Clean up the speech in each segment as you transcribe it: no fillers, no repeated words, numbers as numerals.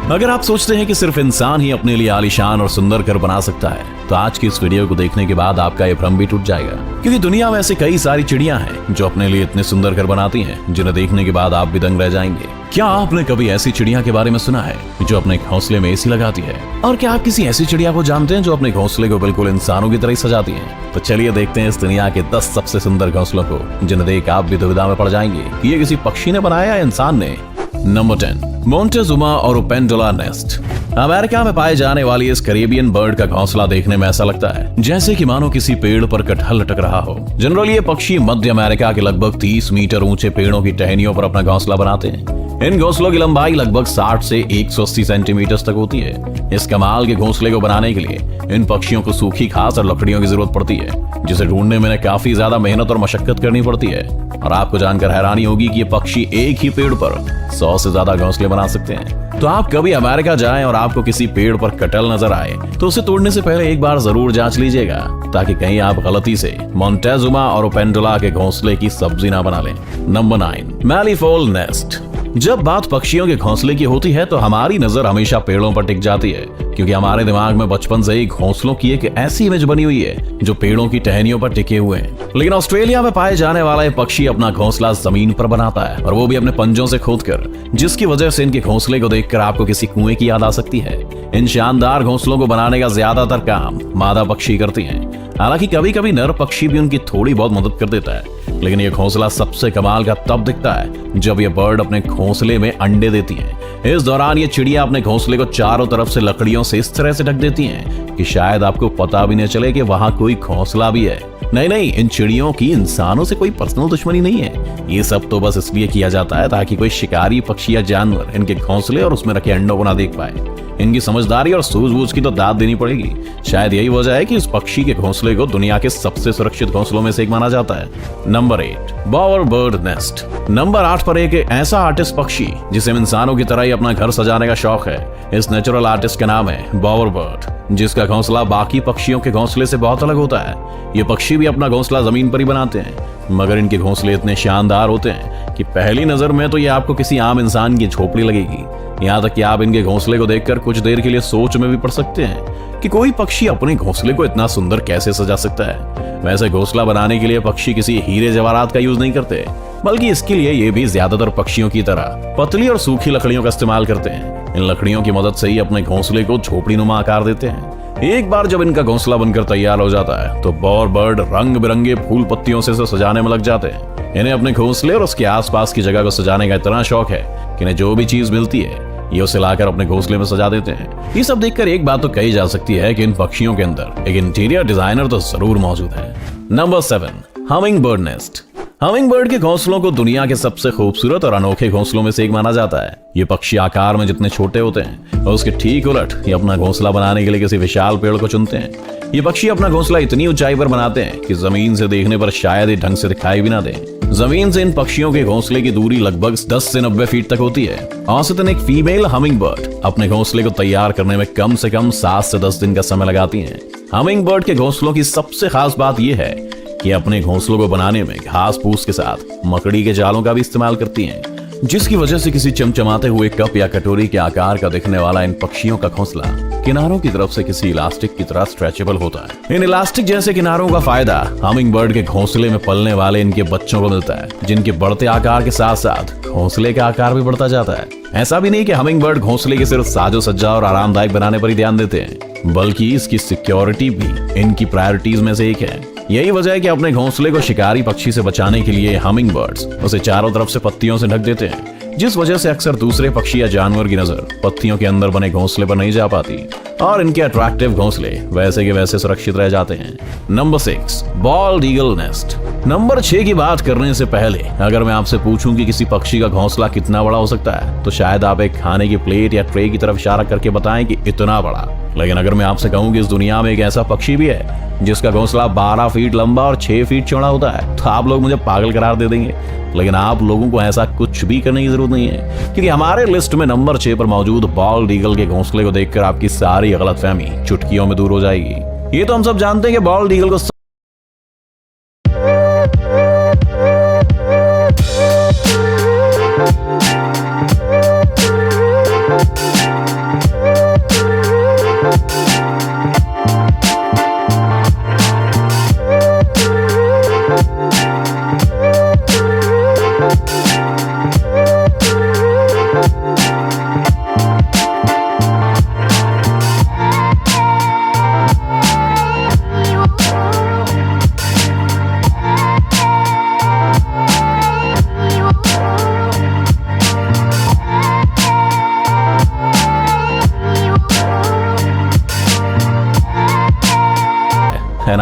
अगर आप सोचते हैं कि सिर्फ इंसान ही अपने लिए आलीशान और सुंदर घर बना सकता है, तो आज की इस वीडियो को देखने के बाद आपका ये भ्रम भी टूट जाएगा। क्योंकि दुनिया में ऐसी कई सारी चिड़ियां हैं जो अपने लिए इतने सुंदर घर बनाती हैं, जिन्हें देखने के बाद आप भी दंग रह जाएंगे। क्या आपने कभी ऐसी चिड़िया के बारे में सुना है जो अपने घोंसले में एसी लगाती है? और क्या आप किसी ऐसी चिड़िया को जानते हैं जो अपने घोंसले को बिल्कुल इंसानों की तरह ही सजाती है? तो चलिए देखते हैं इस दुनिया के 10 सबसे सुंदर घोंसलों को, जिन्हें देख आप भी दुविधा में पड़ जाएंगे कि ये किसी पक्षी ने बनाया या इंसान ने। नंबर 10, मोंटेजुमा और ओपेंडुला नेस्ट। अमेरिका में पाए जाने वाली इस कैरेबियन बर्ड का घोंसला देखने में ऐसा लगता है जैसे कि मानो किसी पेड़ पर कटहल लटक रहा हो। जनरली ये पक्षी मध्य अमेरिका के लगभग 30 मीटर ऊंचे पेड़ों की टहनियों पर अपना घोंसला बनाते हैं। इन घोंसलों की लंबाई लगभग 60 से 180 सेंटीमीटर तक होती है। इस कमाल के घोंसले को बनाने के लिए इन पक्षियों को सूखी घास और लकड़ियों की जरूरत पड़ती है, जिसे ढूंढने में काफी ज्यादा मेहनत और मशक्कत करनी पड़ती है। और आपको जानकर हैरानी होगी कि ये पक्षी एक ही पेड़ पर 100 से ज्यादा घोंसले बना सकते हैं। तो आप कभी अमेरिका जाएं और आपको किसी पेड़ पर कटहल नजर आए तो उसे तोड़ने से पहले एक बार जरूर जांच लीजिएगा, ताकि कहीं आप गलती से मोंटेजुमा और ओपेंडुला के घोंसले की सब्जी ना बना लें। Number 9, malleefowl nest. जब बात पक्षियों के घोंसले की होती है तो हमारी नजर हमेशा पेड़ों पर टिक जाती है, क्योंकि हमारे दिमाग में बचपन से ही घोंसलों की एक ऐसी इमेज बनी हुई है जो पेड़ों की टहनियों पर टिके हुए हैं। लेकिन ऑस्ट्रेलिया में पाए जाने वाला ये पक्षी अपना घोंसला जमीन पर बनाता है, और वो भी अपने पंजों से खोदकर, जिसकी वजह से इनके घोंसले को देखकर आपको किसी कुएं की याद आ सकती है। इन शानदार घोंसलों को बनाने का ज्यादातर काम मादा पक्षी करती हैं। हालांकि कभी कभी नर पक्षी भी उनकी थोड़ी बहुत मदद कर देता है, लेकिन ये घोंसला सबसे कमाल का तब दिखता है जब ये बर्ड अपने घोंसले में अंडे देती है। इस दौरान ये चिड़िया अपने घोंसले को चारों तरफ से लकड़ियों से इस तरह से ढक देती हैं कि शायद आपको पता भी न चले कि वहां कोई घोंसला भी है। नहीं, इन चिड़ियों की इंसानों से कोई पर्सनल दुश्मनी नहीं है। ये सब तो बस इसलिए किया जाता है ताकि कोई शिकारी पक्षी या जानवर इनके घोंसले और उसमें रखे अंडों को ना देख पाए। इनकी समझदारी और सूझबूझ की तो दाद देनी पड़ेगी। शायद यही वजह है कि इस पक्षी के घोंसले को दुनिया के सबसे सुरक्षित घोंसलों में से एक माना जाता है। Number 8, Bower bird nest. Number 8 पर एक ऐसा आर्टिस्ट पक्षी जिसे इंसानों की तरह ही अपना घर सजाने का शौक है। इस नेचुरल आर्टिस्ट का नाम है बॉवर बर्ड, जिसका घोंसला बाकी पक्षियों के घोंसले से बहुत अलग होता है। ये पक्षी भी अपना घोंसला जमीन पर ही बनाते हैं, मगर इनके घोंसले इतने शानदार होते हैं कि पहली नजर में तो ये आपको किसी आम इंसान की झोपड़ी लगेगी। यहाँ तक कि आप इनके घोंसले को देखकर कुछ देर के लिए सोच में भी पड़ सकते हैं कि कोई पक्षी अपने घोंसले को इतना सुंदर कैसे सजा सकता है। वैसे घोंसला बनाने के लिए पक्षी किसी हीरे जवाहरात का यूज नहीं करते, बल्कि इसके लिए ये भी ज्यादातर पक्षियों की तरह पतली और सूखी लकड़ियों का इस्तेमाल करते हैं। इन लकड़ियों की मदद से ही अपने घोंसले को झोपड़ी नुमा आकार देते हैं। एक बार जब इनका घोंसला बनकर तैयार हो जाता है तो बॉवर बर्ड रंग बिरंगे फूल पत्तियों से सजाने में लग जाते हैं। इन्हें अपने घोंसले और उसके आसपास की जगह को सजाने का इतना शौक है कि इन्हें जो भी चीज मिलती है ये उसे लाकर अपने घोंसले में सजा देते हैं। ये सब देखकर एक बात तो कही जा सकती है कि इन पक्षियों के अंदर एक इंटीरियर डिजाइनर तो जरूर मौजूद है। Number 7, humming bird nest. Humming bird के घोंसलों को दुनिया के सबसे खूबसूरत और अनोखे घोंसलों में से एक माना जाता है। ये पक्षी आकार में जितने छोटे होते हैं और उसके ठीक उलट ये अपना घोंसला बनाने के लिए किसी विशाल पेड़ को चुनते हैं। ये पक्षी अपना घोंसला इतनी ऊंचाई पर बनाते हैं कि जमीन से देखने पर शायद ही ढंग से दिखाई भी ना दे। जमीन से इन पक्षियों के घोंसले की दूरी लगभग 10 से 90 फीट तक होती है। औसतन एक फीमेल हमिंग बर्ड अपने घोंसले को तैयार करने में कम से कम 7 से 10 दिन का समय लगाती है। हमिंग बर्ड के घोंसलों की सबसे खास बात यह है कि अपने घोंसलों को बनाने में घास फूस के साथ मकड़ी के जालों का भी इस्तेमाल करती हैं, जिसकी वजह से किसी चमचमाते हुए कप या कटोरी के आकार का दिखने वाला इन पक्षियों का घोंसला किनारों की तरफ से किसी इलास्टिक की तरह स्ट्रेचेबल होता है। इन इलास्टिक जैसे किनारों का फायदा हमिंग बर्ड के घोंसले में पलने वाले इनके बच्चों को मिलता है, जिनके बढ़ते आकार के साथ साथ घोंसले का आकार भी बढ़ता जाता है। ऐसा भी नहीं कि हमिंग बर्ड घोंसले की सिर्फ साजो सज्जा और आरामदायक बनाने पर ही ध्यान देते हैं, बल्कि इसकी सिक्योरिटी भी इनकी प्रायोरिटीज में से एक है। यही वजह है कि अपने घोंसले को शिकारी पक्षी से बचाने के लिए हमिंग बर्ड्स उसे चारों तरफ से पत्तियों से ढक देते हैं, जिस वजह से अक्सर दूसरे पक्षी या जानवर की नजर पत्तियों के अंदर बने घोंसले पर नहीं जा पाती और इनके अट्रैक्टिव घोंसले वैसे के वैसे सुरक्षित रह जाते हैं। Number 6, bold eagle nest. Number 6 की बात करने से पहले अगर मैं आपसे पूछूं कि किसी पक्षी का घोंसला कितना बड़ा हो सकता है, तो शायद आप एक खाने की प्लेट या ट्रे की तरफ इशारा करके बताएं कि इतना बड़ा। लेकिन अगर मैं आपसे कहूं कि इस दुनिया में एक ऐसा पक्षी भी है जिसका घोंसला 12 फीट लंबा और 6 फीट चौड़ा होता है, तो आप लोग मुझे पागल करार दे देंगे। लेकिन आप लोगों को ऐसा कुछ भी करने की जरूरत नहीं है, क्योंकि हमारे लिस्ट में नंबर 6 पर मौजूद बॉल्ड ईगल के घोंसले को देखकर आपकी सारी गलतफहमी चुटकियों में दूर हो जाएगी। ये तो हम सब जानते हैं कि बॉल्ड ईगल को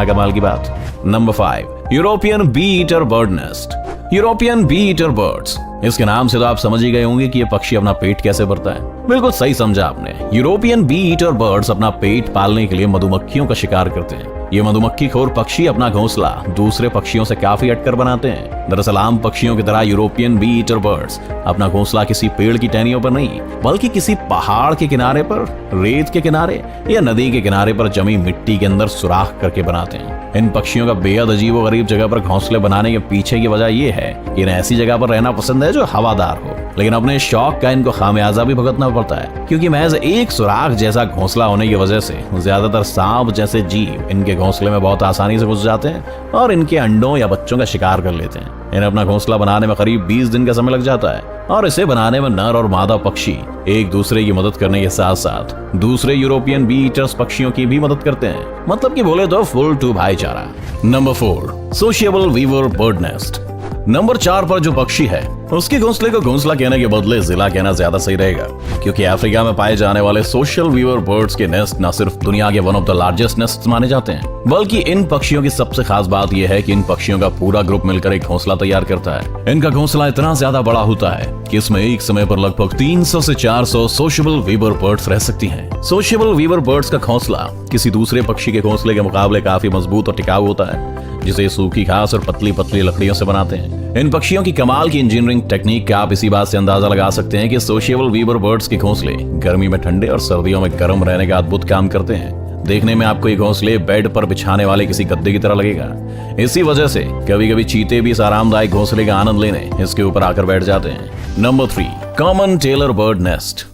कमाल की बात। Number 5, European bee eater bird nest. European bee eater birds, इसके नाम से तो आप समझ ही गए होंगे कि ये पक्षी अपना पेट कैसे भरता है। बिल्कुल सही समझा आपने। यूरोपियन बी ईटर बर्ड्स अपना पेट पालने के लिए मधुमक्खियों का शिकार करते हैं। ये मधुमक्खी खोर पक्षी अपना घोंसला दूसरे पक्षियों से काफी हटकर बनाते हैं। दरअसल आम पक्षियों की तरह यूरोपियन बी ईटर बर्ड्स अपना घोंसला किसी पेड़ की टहनियों पर नहीं, बल्कि किसी पहाड़ के किनारे पर, रेत के किनारे या नदी के किनारे पर जमी मिट्टी के अंदर सुराख करके बनाते हैं। इन पक्षियों का बेहद अजीबोगरीब जगह पर घोंसले बनाने के पीछे की वजह यह है कि इन्हें ऐसी जगह पर रहना पसंद है जो हवादार हो, लेकिन अपने शौक का इनको खामियाजा भी भुगतना पड़ता है, क्योंकि महज एक सुराख जैसा घोंसला होने की वजह से ज्यादातर सांप जैसे जीव इनके घोंसले में बहुत आसानी से घुस जाते हैं और इनके अंडों या बच्चों का शिकार कर लेते हैं। इन्हें अपना घोंसला बनाने में करीब 20 दिन का समय लग जाता है और इसे बनाने में नर और मादा पक्षी एक दूसरे की मदद करने के साथ साथ दूसरे यूरोपियन बी ईटर्स पक्षियों की भी मदद करते हैं। मतलब कि बोले तो फुल टू भाईचारा। Number 4, sociable weaver bird nest. Number 4 पर जो पक्षी है उसके घोंसले को घोंसला कहने के बदले जिला कहना ज्यादा सही रहेगा, क्योंकि अफ्रीका में पाए जाने वाले सोशल वीवर बर्ड्स के नेस्ट न सिर्फ दुनिया के one of the largest nest माने जाते हैं, बल्कि इन पक्षियों की सबसे खास बात यह है कि इन पक्षियों का पूरा ग्रुप मिलकर एक घोंसला तैयार करता है। इनका घोंसला इतना ज्यादा बड़ा होता है कि इसमें एक समय पर लगभग 300 से 400 सोशेबल वीवर बर्ड्स रह सकती हैं। सोशेबल वीवर बर्ड्स का घोंसला किसी दूसरे पक्षी के घोंसले के मुकाबले काफी मजबूत और टिकाऊ होता है, जिसे सूखी घास और पतली पतली लकड़ियों से बनाते हैं। इन पक्षियों की कमाल की इंजीनियरिंग टेक्निक का आप इसी बात से अंदाजा लगा सकते हैं कि सोशिएबल वीवर बर्ड्स के घोंसले गर्मी में ठंडे और सर्दियों में गर्म रहने का अद्भुत काम करते हैं। देखने में आपको ये घोंसले बेड पर बिछाने वाले किसी गद्दे की तरह लगेगा। इसी वजह से कभी कभी चीते भी इस आरामदायक घोंसले का आनंद लेने इसके ऊपर आकर बैठ जाते हैं। Number 3, common tailor bird nest.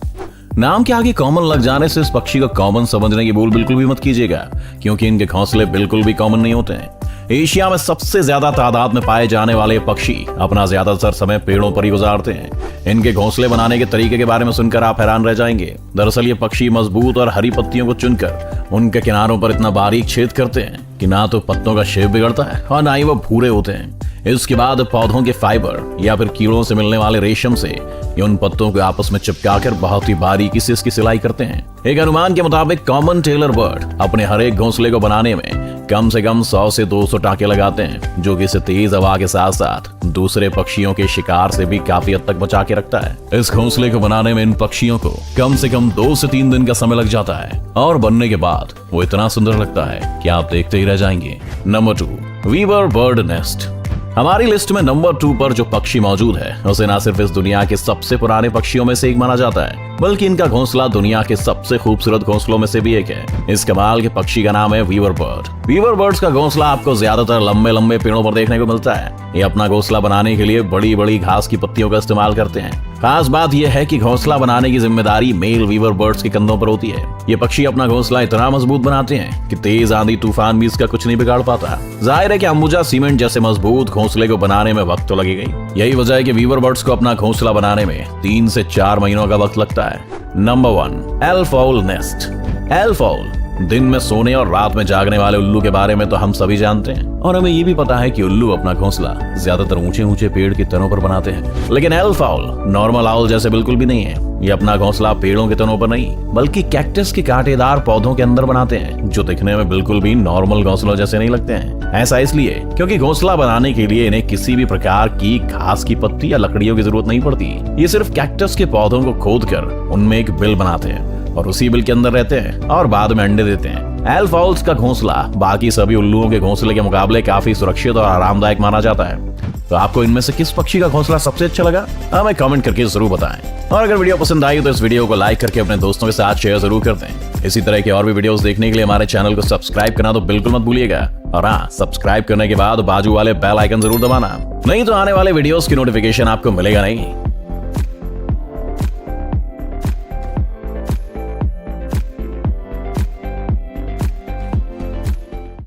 नाम के आगे कॉमन लग जाने से इस पक्षी को कॉमन समझने की भूल बिल्कुल भी मत कीजिएगा, क्योंकि इनके घोंसले बिल्कुल भी कॉमन नहीं होते हैं। एशिया में सबसे ज्यादा तादाद में पाए जाने वाले पक्षी अपना ज्यादातर समय पेड़ों पर ही गुजारते हैं। इनके घोंसले बनाने के तरीके के बारे में सुनकर आप हैरान रह जाएंगे। दरअसल ये पक्षी मजबूत और हरी पत्तियों को चुनकर उनके किनारों पर इतना बारीक छेद करते हैं कि ना तो पत्तों का शेप बिगड़ता है और ना ही वो भूरे होते हैं। इसके बाद पौधों के फाइबर या फिर कीड़ों से मिलने वाले रेशम से उन पत्तों को आपस में चिपकाकर बहुत ही बारीकी से इसकी सिलाई करते हैं। एक अनुमान के मुताबिक कॉमन टेलर बर्ड अपने हर एक घोंसले को बनाने में कम से कम 100 से 200 टाके लगाते हैं, जो कि इसे तेज हवा के साथ साथ दूसरे पक्षियों के शिकार से भी काफी हद तक बचा के रखता है। इस घोंसले को बनाने में इन पक्षियों को कम से कम 2 से 3 दिन का समय लग जाता है और बनने के बाद वो इतना सुंदर लगता है कि आप देखते ही रह जाएंगे। Number 2, weaver bird nest. हमारी लिस्ट में नंबर 2 पर जो पक्षी मौजूद है उसे ना सिर्फ इस दुनिया के सबसे पुराने पक्षियों में से एक माना जाता है, बल्कि इनका घोंसला दुनिया के सबसे खूबसूरत घोंसलों में से भी एक है। इस कमाल के पक्षी का नाम है वीवर बर्ड। वीवर बर्ड्स का घोंसला आपको ज्यादातर लंबे लंबे पेड़ों पर देखने को मिलता है। ये अपना घोंसला बनाने के लिए बड़ी बड़ी घास की पत्तियों का इस्तेमाल करते हैं। खास बात यह है कि घोंसला बनाने की जिम्मेदारी मेल वीवर बर्ड्स के कंधों पर होती है। ये पक्षी अपना घोंसला इतना मजबूत बनाते हैं कि तेज आंधी तूफान भी इसका कुछ नहीं बिगाड़ पाता। जाहिर है कि अंबुजा सीमेंट जैसे मजबूत घोंसले को बनाने में वक्त तो लगेगा ही। यही वजह है कि वीवर बर्ड्स को अपना घोंसला बनाने में 3 से 4 महीनों का वक्त लगता है। Number 1, elf-owl nest. एल्फ-आउल दिन में सोने और रात में जागने वाले उल्लू के बारे में तो हम सभी जानते हैं, और हमें ये भी पता है कि उल्लू अपना घोंसला ज्यादातर ऊंचे ऊंचे पेड़ की तनों पर बनाते हैं। लेकिन एल्फ-आउल नॉर्मल आउल जैसे बिल्कुल भी नहीं है। ये अपना घोंसला पेड़ों के तनों पर नहीं, बल्कि कैक्टस के कांटेदार पौधों के अंदर बनाते हैं, जो दिखने में बिल्कुल भी नॉर्मल घोंसलों जैसे नहीं लगते हैं। ऐसा इसलिए क्योंकि घोंसला बनाने के लिए इन्हें किसी भी प्रकार की घास की पत्ती या लकड़ियों की जरूरत नहीं पड़ती। ये सिर्फ कैक्टस के पौधों को खोदकर उनमें एक बिल बनाते हैं और उसी बिल के अंदर रहते हैं और बाद में अंडे देते हैं। एल्फ-आउल्स का घोंसला बाकी सभी उल्लुओं के घोंसले के मुकाबले काफी सुरक्षित और आरामदायक माना जाता है। तो आपको इनमें से किस पक्षी का घोंसला सबसे अच्छा लगा, हमें कमेंट करके जरूर बताएं। और अगर वीडियो पसंद आई तो इस वीडियो को लाइक करके अपने दोस्तों के साथ शेयर जरूर कर दें। इसी तरह के और भी वीडियोस देखने के लिए हमारे चैनल को सब्सक्राइब करना तो बिल्कुल मत भूलिएगा। और हाँ, सब्सक्राइब करने के बाद बाजू वाले बेल आइकन जरूर दबाना, नहीं तो आने वाले वीडियोस की नोटिफिकेशन आपको मिलेगा नहीं।